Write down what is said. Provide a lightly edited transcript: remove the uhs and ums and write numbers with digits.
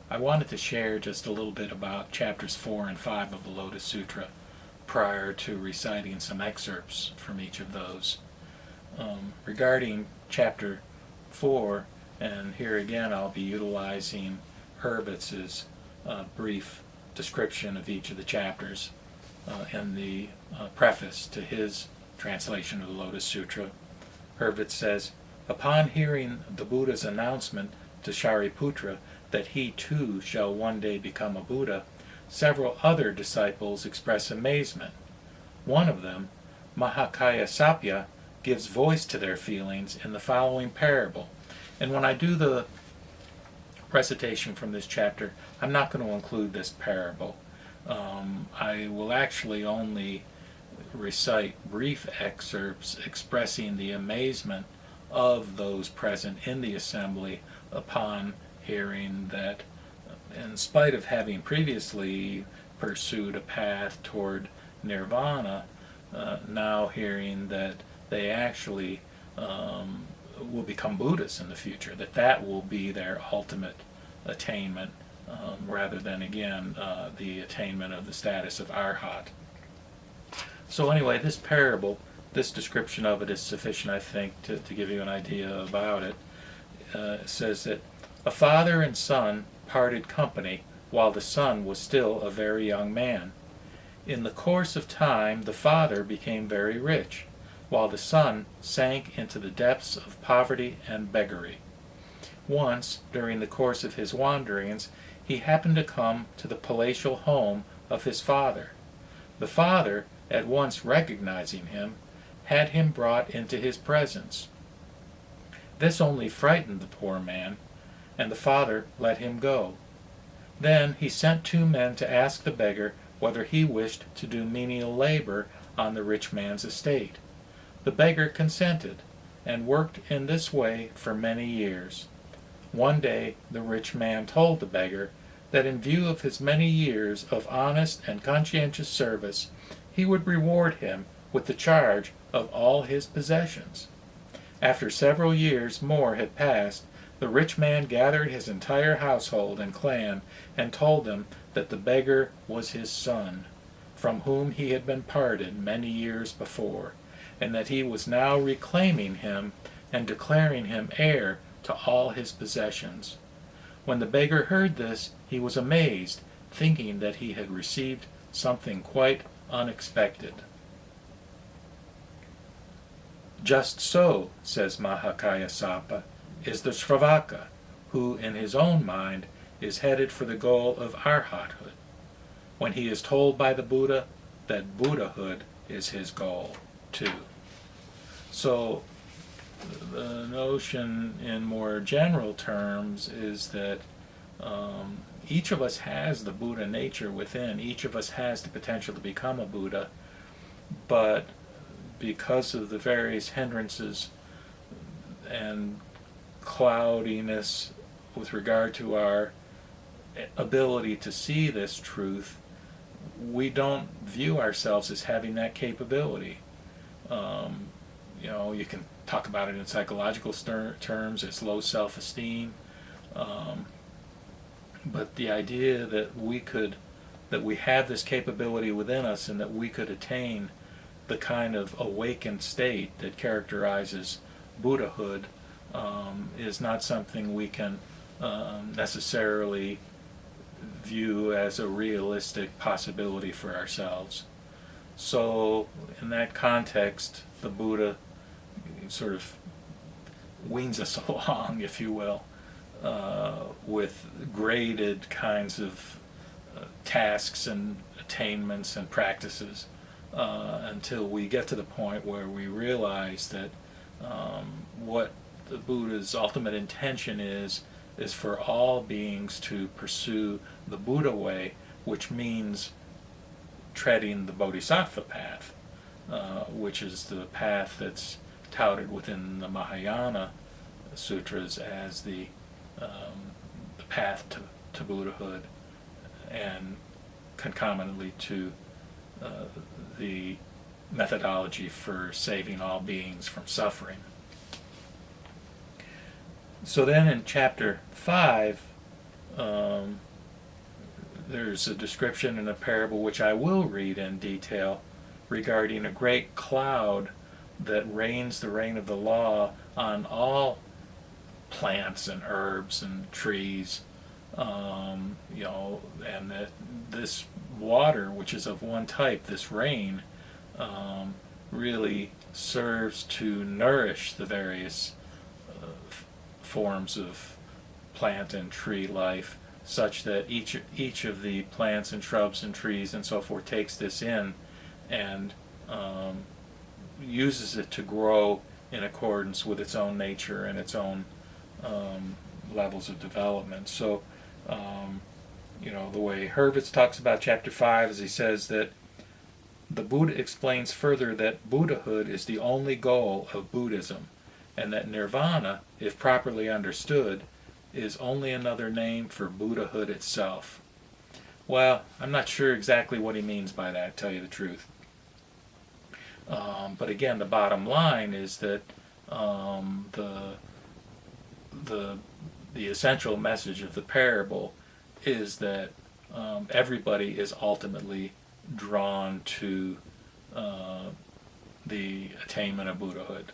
I wanted to share just a little bit about chapters 4 and 5 of the Lotus Sutra prior to reciting some excerpts from each of those. Regarding chapter 4, and here again I'll be utilizing Hurvitz's brief description of each of the chapters in the preface to his translation of the Lotus Sutra. Hurvitz says, "Upon hearing the Buddha's announcement to Shariputra that he too shall one day become a Buddha, several other disciples express amazement. One of them, Mahakayasapya, gives voice to their feelings in the following parable." And when I do the recitation from this chapter, I'm not going to include this parable. I will actually only recite brief excerpts expressing the amazement of those present in the assembly upon hearing that, in spite of having previously pursued a path toward nirvana, now hearing that they actually will become Buddhists in the future, that will be their ultimate attainment, rather than, again, the attainment of the status of arhat. So anyway, this parable, this description of it is sufficient, I think, to give you an idea about it. It says that a father and son parted company while the son was still a very young man. In the course of time, the father became very rich, while the son sank into the depths of poverty and beggary. Once, during the course of his wanderings, he happened to come to the palatial home of his father. The father, at once recognizing him, had him brought into his presence. This only frightened the poor man, and the father let him go. Then he sent 2 men to ask the beggar whether he wished to do menial labor on the rich man's estate. The beggar consented, and worked in this way for many years. One day the rich man told the beggar that in view of his many years of honest and conscientious service, he would reward him with the charge of all his possessions. After several years more had passed, the rich man gathered his entire household and clan and told them that the beggar was his son, from whom he had been parted many years before, and that he was now reclaiming him and declaring him heir to all his possessions. When the beggar heard this, he was amazed, thinking that he had received something quite unexpected. Just so, says Mahakayasappa, is the Shravaka, who in his own mind is headed for the goal of arhathood, when he is told by the Buddha that Buddhahood is his goal too. So the notion in more general terms is that each of us has the Buddha nature within. Each of us has the potential to become a Buddha, but because of the various hindrances and cloudiness with regard to our ability to see this truth, we don't view ourselves as having that capability. You can talk about it in psychological terms as low self-esteem, but the idea that we have this capability within us and that we could attain the kind of awakened state that characterizes Buddhahood is not something we can necessarily view as a realistic possibility for ourselves. So in that context, the Buddha sort of weans us along, if you will, with graded kinds of tasks and attainments and practices until we get to the point where we realize that what the Buddha's ultimate intention is for all beings to pursue the Buddha way, which means treading the Bodhisattva path, which is the path that's touted within the Mahayana sutras as the path to Buddhahood, and concomitantly to the methodology for saving all beings from suffering. So then in chapter 5, there's a description in a parable which I will read in detail regarding a great cloud that rains the rain of the law on all plants and herbs and trees, and that this water, which is of one type, this rain, really serves to nourish the various forms of plant and tree life, such that each of the plants and shrubs and trees and so forth takes this in and uses it to grow in accordance with its own nature and its own levels of development. So, the way Hurvitz talks about chapter 5 is he says that the Buddha explains further that Buddhahood is the only goal of Buddhism, and that nirvana, if properly understood, is only another name for Buddhahood itself. Well, I'm not sure exactly what he means by that, to tell you the truth. But again, the bottom line is that the essential message of the parable is that everybody is ultimately drawn to the attainment of Buddhahood.